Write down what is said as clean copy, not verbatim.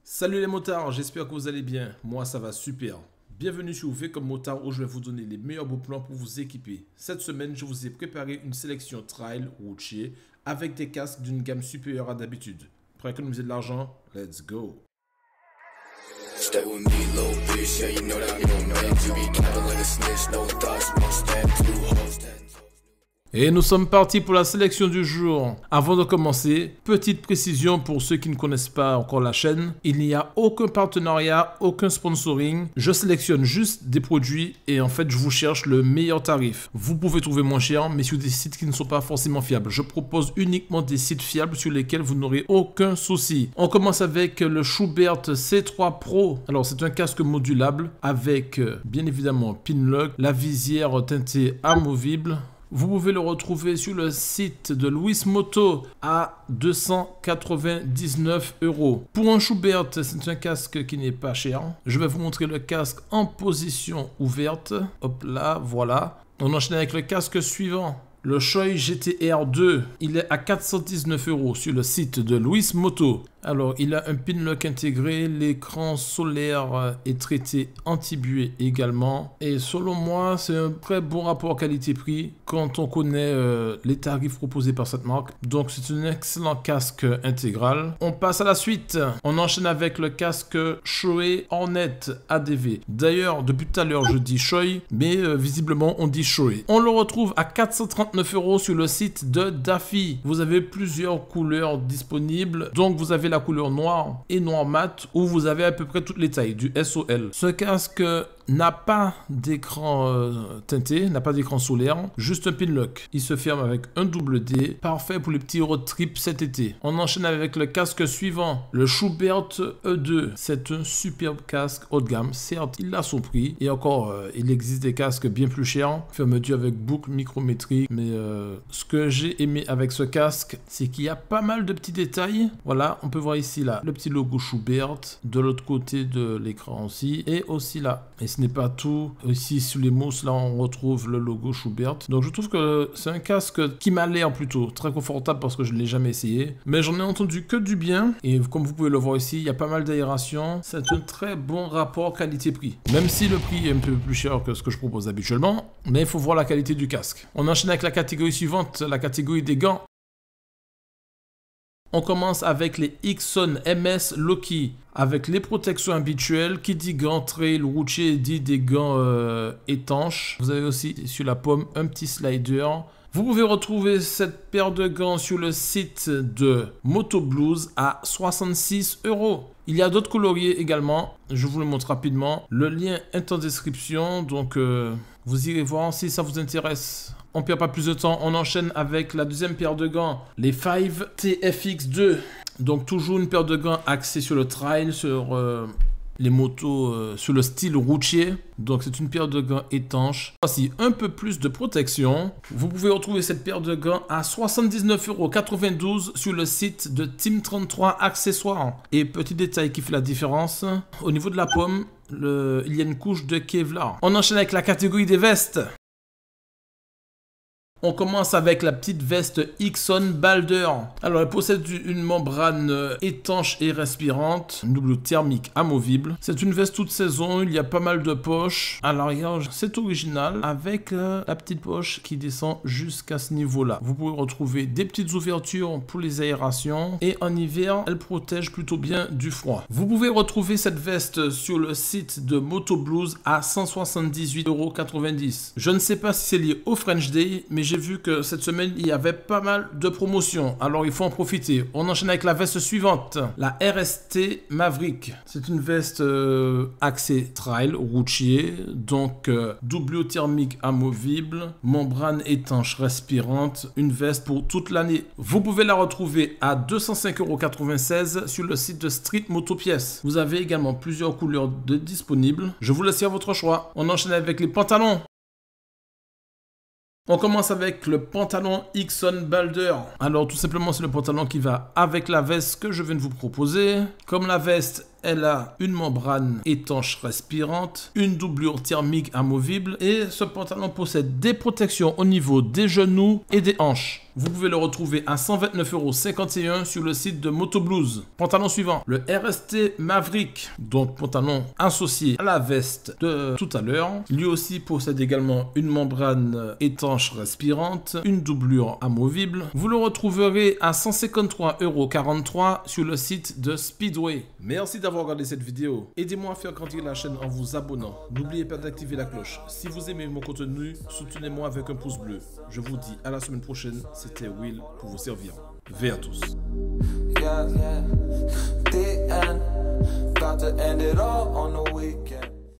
Salut les motards, j'espère que vous allez bien. Moi ça va super. Bienvenue sur V comme motard où je vais vous donner les meilleurs beaux plans pour vous équiper. Cette semaine, je vous ai préparé une sélection trail routier avec des casques d'une gamme supérieure à d'habitude. Prêt à économiser de l'argent? Let's go! Stay with me, little bitch, yeah, you know that I'm your man. You be cattle like a snitch, no thoughts, one step, two hoes, 10 toes. Et nous sommes partis pour la sélection du jour. Avant de commencer, petite précision pour ceux qui ne connaissent pas encore la chaîne, il n'y a aucun partenariat, aucun sponsoring. Je sélectionne juste des produits et en fait je vous cherche le meilleur tarif. Vous pouvez trouver moins cher mais sur des sites qui ne sont pas forcément fiables. Je propose uniquement des sites fiables sur lesquels vous n'aurez aucun souci. On commence avec le Schuberth C3 Pro. Alors c'est un casque modulable avec bien évidemment Pinlock, la visière teintée amovible. Vous pouvez le retrouver sur le site de Louis Moto à 299 €. Pour un Schuberth, c'est un casque qui n'est pas cher. Je vais vous montrer le casque en position ouverte. Hop là, voilà. On enchaîne avec le casque suivant. Le Shoei GTR 2, il est à 419 € sur le site de Louis Moto. Alors, il a un Pinlock intégré, l'écran solaire est traité anti-buée également. Et selon moi, c'est un très bon rapport qualité-prix quand on connaît les tarifs proposés par cette marque. Donc, c'est un excellent casque intégral. On passe à la suite. On enchaîne avec le casque Shoei Hornet ADV. D'ailleurs, depuis tout à l'heure, je dis Shoei, mais visiblement, on dit Shoei. On le retrouve à 439 € sur le site de Daffy. Vous avez plusieurs couleurs disponibles. Donc, vous avez la couleur noire et noir mat où vous avez à peu près toutes les tailles du SOL. Ce casque n'a pas d'écran teinté, n'a pas d'écran solaire, juste un pinlock. Il se ferme avec un double D, parfait pour les petits road trips cet été. On enchaîne avec le casque suivant, le Schuberth E2. C'est un superbe casque haut de gamme, certes il a son prix, et encore il existe des casques bien plus chers, fermeture avec boucle micrométrique, mais ce que j'ai aimé avec ce casque, c'est qu'il y a pas mal de petits détails. Voilà, on peut voir ici là, le petit logo Schuberth, de l'autre côté de l'écran aussi, et aussi là. Et ce n'est pas tout. Ici, sur les mousses, là, on retrouve le logo Schuberth. Donc, je trouve que c'est un casque qui m'a l'air plutôt très confortable parce que je ne l'ai jamais essayé. Mais j'en ai entendu que du bien. Et comme vous pouvez le voir ici, il y a pas mal d'aération. C'est un très bon rapport qualité-prix. Même si le prix est un peu plus cher que ce que je propose habituellement. Mais il faut voir la qualité du casque. On enchaîne avec la catégorie suivante, la catégorie des gants. On commence avec les Ixon MS Loki avec les protections habituelles. Qui dit gants trail routier dit des gants étanches. Vous avez aussi sur la paume un petit slider. Vous pouvez retrouver cette paire de gants sur le site de Moto Blues à 66 €. Il y a d'autres coloris également. Je vous le montre rapidement. Le lien est en description. Donc vous irez voir si ça vous intéresse. On ne perd pas plus de temps, on enchaîne avec la deuxième paire de gants, les 5 TFX2. Donc toujours une paire de gants axée sur le trail, sur les motos, sur le style routier. Donc c'est une paire de gants étanches. Voici un peu plus de protection. Vous pouvez retrouver cette paire de gants à 79,92 € sur le site de Team 33 Accessoires. Et petit détail qui fait la différence, au niveau de la paume, il y a une couche de Kevlar. On enchaîne avec la catégorie des vestes. On commence avec la petite veste Ixon Balder. Alors, elle possède une membrane étanche et respirante, une double thermique amovible. C'est une veste toute saison, il y a pas mal de poches. À l'arrière, c'est original, avec la petite poche qui descend jusqu'à ce niveau-là. Vous pouvez retrouver des petites ouvertures pour les aérations. Et en hiver, elle protège plutôt bien du froid. Vous pouvez retrouver cette veste sur le site de Moto Blues à 178,90 €. Je ne sais pas si c'est lié au French Day, mais j'ai vu que cette semaine, il y avait pas mal de promotions. Alors, il faut en profiter. On enchaîne avec la veste suivante. La RST Maverick. C'est une veste axée trail, routier. Donc, doublure thermique amovible. Membrane étanche respirante. Une veste pour toute l'année. Vous pouvez la retrouver à 205,96 € sur le site de Street Motopièces. Vous avez également plusieurs couleurs disponibles. Je vous laisse à votre choix. On enchaîne avec les pantalons. On commence avec le pantalon Ixon Balder. Alors tout simplement c'est le pantalon qui va avec la veste que je viens de vous proposer. Comme la veste elle a une membrane étanche respirante, une doublure thermique amovible et ce pantalon possède des protections au niveau des genoux et des hanches. Vous pouvez le retrouver à 129,51 € sur le site de Motoblues. Pantalon suivant, le RST Maverick, donc pantalon associé à la veste de tout à l'heure. Lui aussi possède également une membrane étanche respirante, une doublure amovible. Vous le retrouverez à 153,43 € sur le site de Speedway. Merci d'avoir regardé cette vidéo. Aidez-moi à faire grandir la chaîne en vous abonnant. N'oubliez pas d'activer la cloche. Si vous aimez mon contenu, soutenez-moi avec un pouce bleu. Je vous dis à la semaine prochaine. C'était Will pour vous servir. Vers tous. Yeah, the end. Got to end it all on the weekend.